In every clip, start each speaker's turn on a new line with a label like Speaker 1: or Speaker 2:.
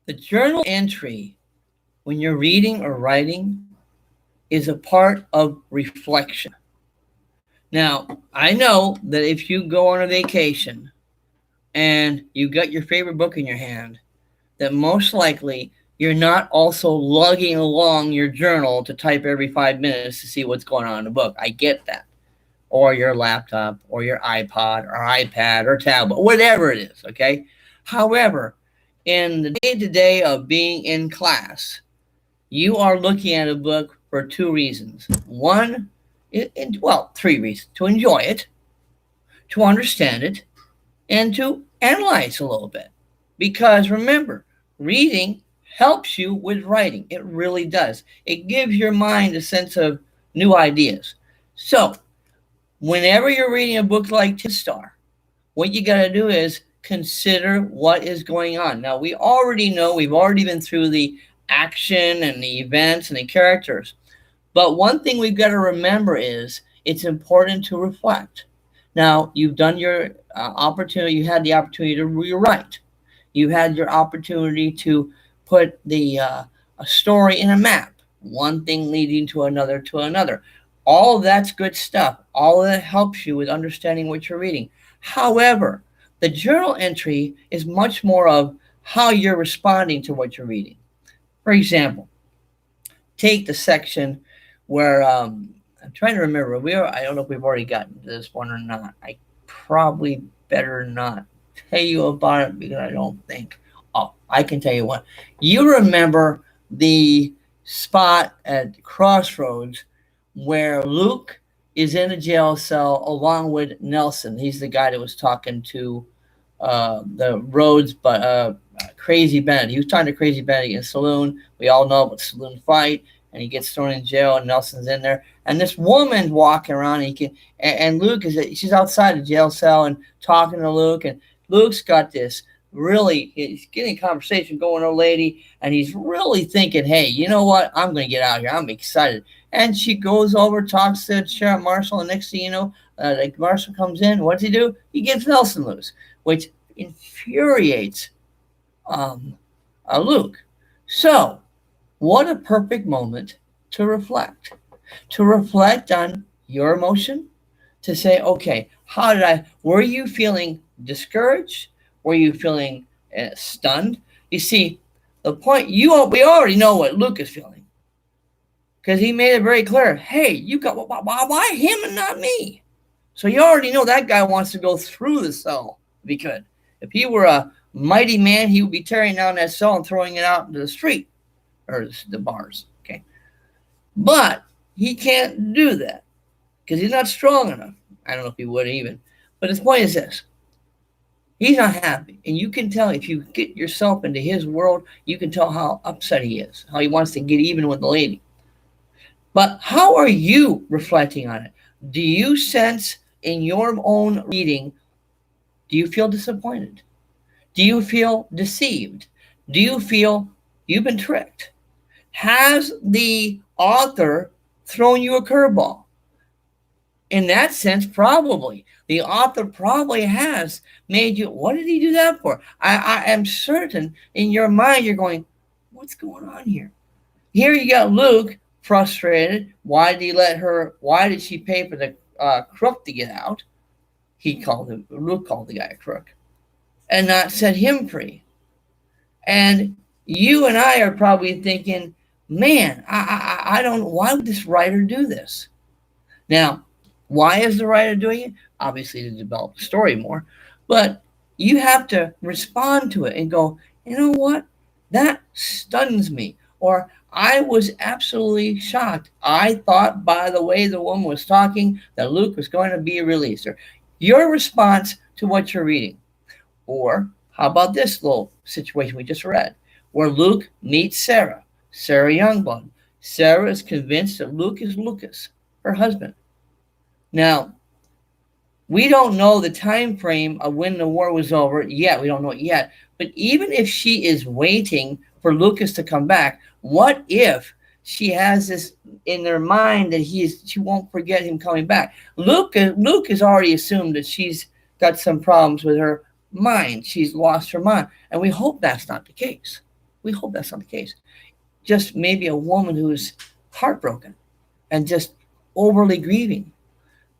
Speaker 1: The journal entry when you're reading or writing is a part of reflection. Now, I know that if you go on a vacation and you got your favorite book in your hand, that most likely you're not also lugging along your journal to type every 5 minutes to see what's going on in the book. I get that. Or your laptop, or your iPod, or iPad, or tablet, whatever it is, okay? However, in the day to day of being in class, you are looking at a book for two reasons. One, well, three reasons: to enjoy it, to understand it, and to analyze a little bit. Because remember, reading helps you with writing. It really does. It gives your mind a sense of new ideas. So, whenever you're reading a book like Star, what you got to do is consider what is going on. Now, we already know, we've already been through the action and the events and the characters. But one thing we've got to remember is it's important to reflect. Now, you've done your opportunity, you had the opportunity to rewrite. You had your opportunity to put a story in a map, one thing leading to another to another. All of that's good stuff. All of that helps you with understanding what you're reading. However, the journal entry is much more of how you're responding to what you're reading. For example, take the section where I'm trying to remember. I don't know if we've already gotten to this one or not. I probably better not tell you about it because I don't think. Oh, I can tell you what. You remember the spot at Crossroads where Luke is in a jail cell along with Nelson. He's the guy that was talking to the Rhodes, but Crazy Bennett. He was talking to Crazy Bennett in a saloon. We all know about the saloon fight, and he gets thrown in jail, and Nelson's in there. And this woman's walking around, and Luke she's outside the jail cell and talking to Luke, and Luke's got this he's getting a conversation going with a lady, and he's really thinking, hey, you know what? I'm going to get out of here. I'm excited. And she goes over, talks to Sheriff Marshall, and next thing you know, Marshall comes in. What does he do? He gives Nelson loose, which infuriates Luke. So, what a perfect moment to reflect. To reflect on your emotion, to say, okay, were you feeling discouraged? Were you feeling stunned? You see, the point, we already know what Luke is feeling. Because he made it very clear, hey, why him and not me? So you already know that guy wants to go through the cell if he could. If he were a mighty man, he would be tearing down that cell and throwing it out into the street or the bars. Okay, but he can't do that because he's not strong enough. I don't know if he would even. But his point is this: he's not happy, and you can tell if you get yourself into his world. You can tell how upset he is, how he wants to get even with the lady. But how are you reflecting on it? Do you sense in your own reading? Do you feel disappointed? Do you feel deceived? Do you feel you've been tricked? Has the author thrown you a curveball? In that sense, probably. The author probably has made you, what did he do that for? I am certain in your mind you're going, what's going on here? Here you got Luke frustrated. Why did she pay for the crook to get out? Luke called the guy a crook and not set him free. And you and I are probably thinking, man, I don't know, why would this writer do this? Now, why is the writer doing it? Obviously to develop the story more, but you have to respond to it and go, you know what? That stuns me. Or I was absolutely shocked. I thought by the way the woman was talking that Luke was going to be released. Or your response to what you're reading. Or how about this little situation we just read, where Luke meets Sarah Youngblood. Sarah is convinced that Luke is Lucas, her husband. Now, we don't know the time frame of when the war was over yet. We don't know it yet. But even if she is waiting for Lucas to come back, what if she has this in her mind that she won't forget him coming back? Luke has already assumed that she's got some problems with her mind. She's lost her mind. And we hope that's not the case. We hope that's not the case. Just maybe a woman who is heartbroken and just overly grieving.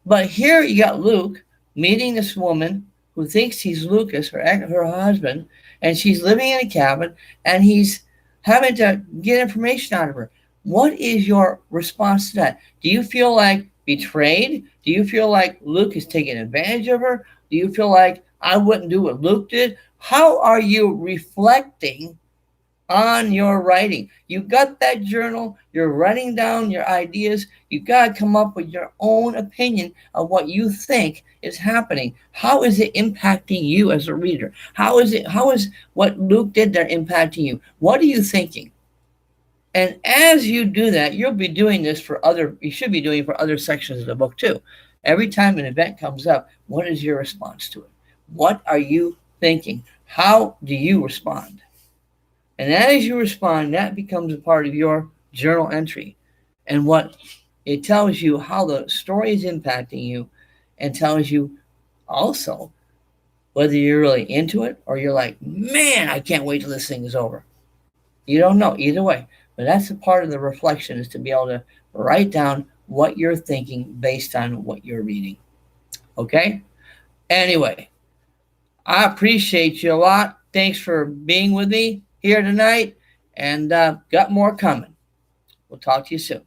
Speaker 1: But here you got Luke meeting this woman who thinks he's Lucas, her husband, and she's living in a cabin, and he's having to get information out of her. What is your response to that? Do you feel like betrayed? Do you feel like Luke is taking advantage of her? Do you feel like I wouldn't do what Luke did? How are you reflecting on your writing? You got that journal, you're writing down your ideas, you got to come up with your own opinion of what you think is happening. How is it impacting you as a reader? How is what Luke did there impacting you? What are you thinking? And as you do that, you'll be doing this for other, you should be doing it for other sections of the book too. Every time an event comes up, what is your response to it? What are you thinking? How do you respond? And as you respond, that becomes a part of your journal entry. And what it tells you how the story is impacting you, and tells you also whether you're really into it or you're like, man, I can't wait till this thing is over. You don't know either way. But that's a part of the reflection, is to be able to write down what you're thinking based on what you're reading. Okay? Anyway, I appreciate you a lot. Thanks for being with me here tonight, and got more coming. We'll talk to you soon.